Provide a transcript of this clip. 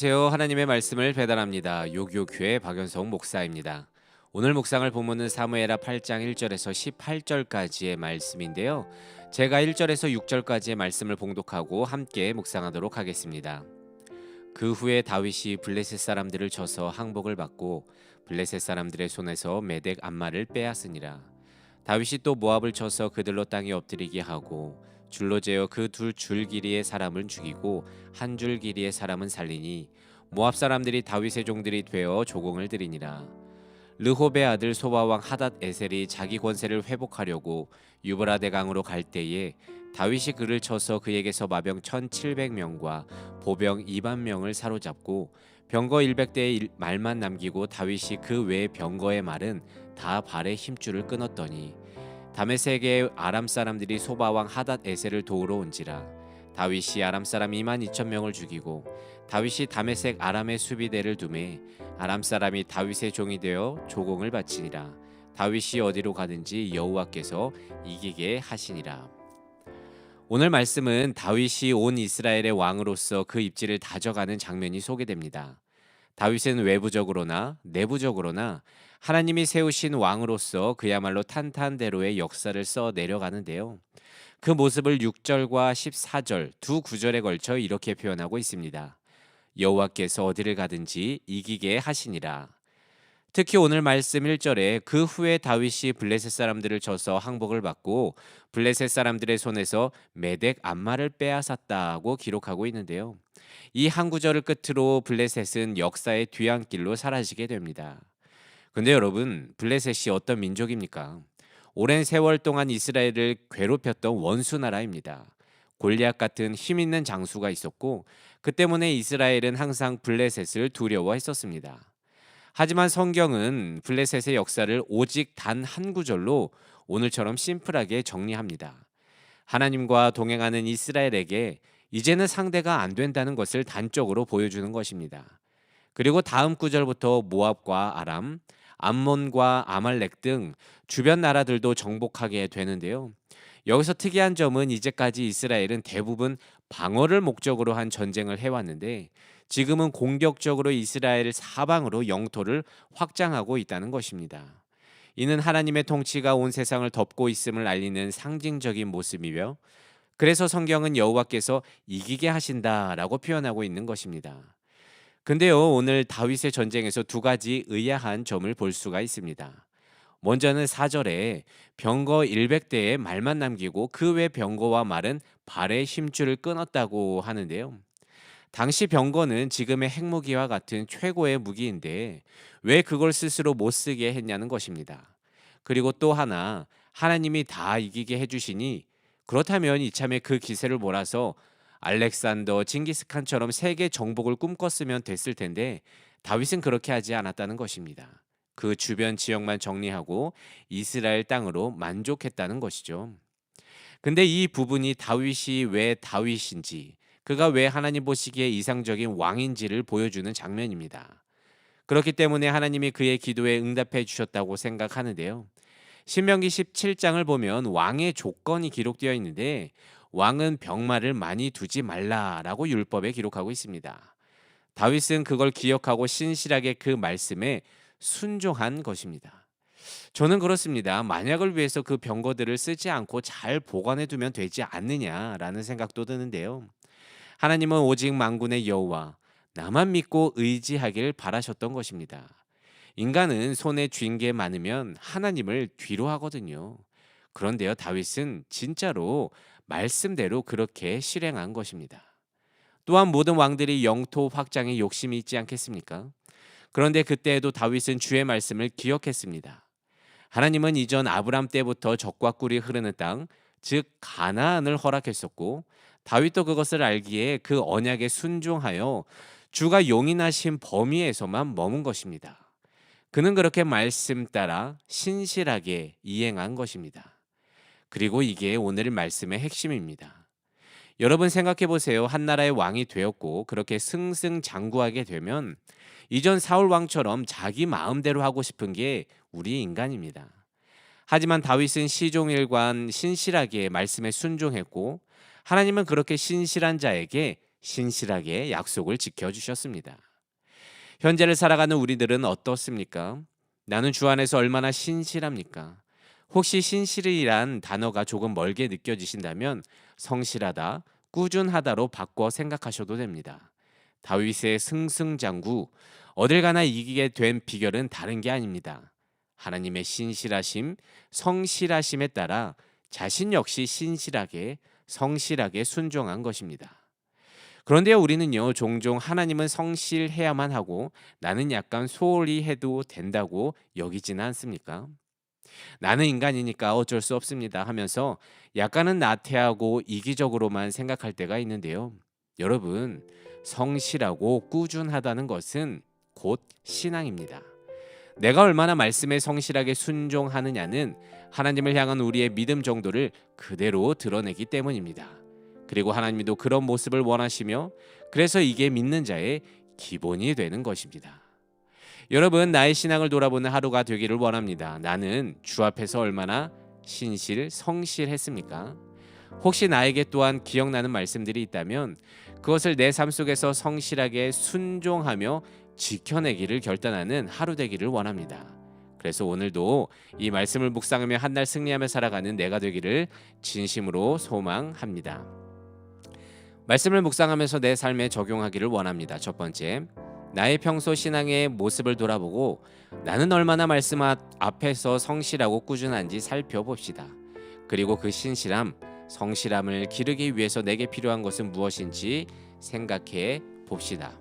안녕하세요. 하나님의 말씀을 배달합니다. 요교교회 박연성 목사입니다. 오늘 묵상할 본문은 사무엘하 8장 1절에서 18절까지의 말씀인데요. 제가 1절에서 6절까지의 말씀을 봉독하고 함께 묵상하도록 하겠습니다. 그 후에 다윗이 블레셋 사람들을 쳐서 항복을 받고 블레셋 사람들의 손에서 메덱 암마를 빼앗으니라. 다윗이 또 모압을 쳐서 그들로 땅에 엎드리게 하고 줄로 재어 그 두 줄 길이의 사람을 죽이고 한 줄 길이의 사람은 살리니 모압 사람들이 다윗의 종들이 되어 조공을 드리니라. 르홉의 아들 소바왕 하닷 에셀이 자기 권세를 회복하려고 유브라데 강으로 갈 때에 다윗이 그를 쳐서 그에게서 마병 1700명과 보병 2만 명을 사로잡고 병거 100대의 말만 남기고 다윗이 그 외의 병거의 말은 다 발의 힘줄을 끊었더니 다메섹의 아람 사람들이 소바왕 하닷 에셀을 도우러 온지라. 다윗이 아람 사람 2만 2천 명을 죽이고 다윗이 다메섹 아람의 수비대를 두매 아람 사람이 다윗의 종이 되어 조공을 바치니라. 다윗이 어디로 가든지 여호와께서 이기게 하시니라. 오늘 말씀은 다윗이 온 이스라엘의 왕으로서 그 입지를 다져가는 장면이 소개됩니다. 다윗은 외부적으로나 내부적으로나 하나님이 세우신 왕으로서 그야말로 탄탄대로의 역사를 써 내려가는데요. 그 모습을 6절과 14절 두 구절에 걸쳐 이렇게 표현하고 있습니다. 여호와께서 어디를 가든지 이기게 하시니라. 특히 오늘 말씀 1절에 그 후에 다윗이 블레셋 사람들을 쳐서 항복을 받고 블레셋 사람들의 손에서 메덱 암마를 빼앗았다고 기록하고 있는데요. 이 한 구절을 끝으로 블레셋은 역사의 뒤안길로 사라지게 됩니다. 근데 여러분, 블레셋이 어떤 민족입니까? 오랜 세월 동안 이스라엘을 괴롭혔던 원수 나라입니다. 골리앗 같은 힘 있는 장수가 있었고 그 때문에 이스라엘은 항상 블레셋을 두려워했었습니다. 하지만 성경은 블레셋의 역사를 오직 단 한 구절로 오늘처럼 심플하게 정리합니다. 하나님과 동행하는 이스라엘에게 이제는 상대가 안 된다는 것을 단적으로 보여주는 것입니다. 그리고 다음 구절부터 모압과 아람, 암몬과 아말렉 등 주변 나라들도 정복하게 되는데요. 여기서 특이한 점은 이제까지 이스라엘은 대부분 방어를 목적으로 한 전쟁을 해왔는데 지금은 공격적으로 이스라엘 사방으로 영토를 확장하고 있다는 것입니다. 이는 하나님의 통치가 온 세상을 덮고 있음을 알리는 상징적인 모습이며 그래서 성경은 여호와께서 이기게 하신다라고 표현하고 있는 것입니다. 근데요, 오늘 다윗의 전쟁에서 두 가지 의아한 점을 볼 수가 있습니다. 먼저는 4절에 병거 100대의 말만 남기고 그 외 병거와 말은 발의 힘줄을 끊었다고 하는데요. 당시 병거는 지금의 핵무기와 같은 최고의 무기인데 왜 그걸 스스로 못 쓰게 했냐는 것입니다. 그리고 또 하나, 하나님이 다 이기게 해주시니 그렇다면 이참에 그 기세를 몰아서 알렉산더, 징기스칸처럼 세계 정복을 꿈꿨으면 됐을 텐데 다윗은 그렇게 하지 않았다는 것입니다. 그 주변 지역만 정리하고 이스라엘 땅으로 만족했다는 것이죠. 근데 이 부분이 다윗이 왜 다윗인지, 그가 왜 하나님 보시기에 이상적인 왕인지를 보여주는 장면입니다. 그렇기 때문에 하나님이 그의 기도에 응답해 주셨다고 생각하는데요. 신명기 17장을 보면 왕의 조건이 기록되어 있는데 왕은 병마를 많이 두지 말라라고 율법에 기록하고 있습니다. 다윗은 그걸 기억하고 신실하게 그 말씀에 순종한 것입니다. 저는 그렇습니다. 만약을 위해서 그 병거들을 쓰지 않고 잘 보관해 두면 되지 않느냐라는 생각도 드는데요. 하나님은 오직 만군의 여호와 나만 믿고 의지하길 바라셨던 것입니다. 인간은 손에 쥔 게 많으면 하나님을 뒤로 하거든요. 그런데요, 다윗은 진짜로 말씀대로 그렇게 실행한 것입니다. 또한 모든 왕들이 영토 확장에 욕심이 있지 않겠습니까? 그런데 그때에도 다윗은 주의 말씀을 기억했습니다. 하나님은 이전 아브람 때부터 적과 꿀이 흐르는 땅, 즉 가나안을 허락했었고 다윗도 그것을 알기에 그 언약에 순종하여 주가 용인하신 범위에서만 머문 것입니다. 그는 그렇게 말씀 따라 신실하게 이행한 것입니다. 그리고 이게 오늘 말씀의 핵심입니다. 여러분 생각해 보세요. 한 나라의 왕이 되었고 그렇게 승승장구하게 되면 이전 사울 왕처럼 자기 마음대로 하고 싶은 게 우리 인간입니다. 하지만 다윗은 시종일관 신실하게 말씀에 순종했고 하나님은 그렇게 신실한 자에게 신실하게 약속을 지켜주셨습니다. 현재를 살아가는 우리들은 어떻습니까? 나는 주 안에서 얼마나 신실합니까? 혹시 신실이란 단어가 조금 멀게 느껴지신다면 성실하다, 꾸준하다로 바꿔 생각하셔도 됩니다. 다윗의 승승장구, 어딜 가나 이기게 된 비결은 다른 게 아닙니다. 하나님의 신실하심, 성실하심에 따라 자신 역시 신실하게, 성실하게 순종한 것입니다. 그런데 우리는요, 종종 하나님은 성실해야만 하고 나는 약간 소홀히 해도 된다고 여기지는 않습니까? 나는 인간이니까 어쩔 수 없습니다 하면서 약간은 나태하고 이기적으로만 생각할 때가 있는데요. 여러분, 성실하고 꾸준하다는 것은 곧 신앙입니다. 내가 얼마나 말씀에 성실하게 순종하느냐는 하나님을 향한 우리의 믿음 정도를 그대로 드러내기 때문입니다. 그리고 하나님도 그런 모습을 원하시며 그래서 이게 믿는 자의 기본이 되는 것입니다. 여러분, 나의 신앙을 돌아보는 하루가 되기를 원합니다. 나는 주 앞에서 얼마나 성실했습니까? 혹시 나에게 또한 기억나는 말씀들이 있다면 그것을 내 삶 속에서 성실하게 순종하며 지켜내기를 결단하는 하루 되기를 원합니다. 그래서 오늘도 이 말씀을 묵상하며 한 날 승리하며 살아가는 내가 되기를 진심으로 소망합니다. 말씀을 묵상하면서 내 삶에 적용하기를 원합니다. 첫 번째, 나의 평소 신앙의 모습을 돌아보고 나는 얼마나 말씀 앞에서 성실하고 꾸준한지 살펴봅시다. 그리고 그 신실함, 성실함을 기르기 위해서 내게 필요한 것은 무엇인지 생각해 봅시다.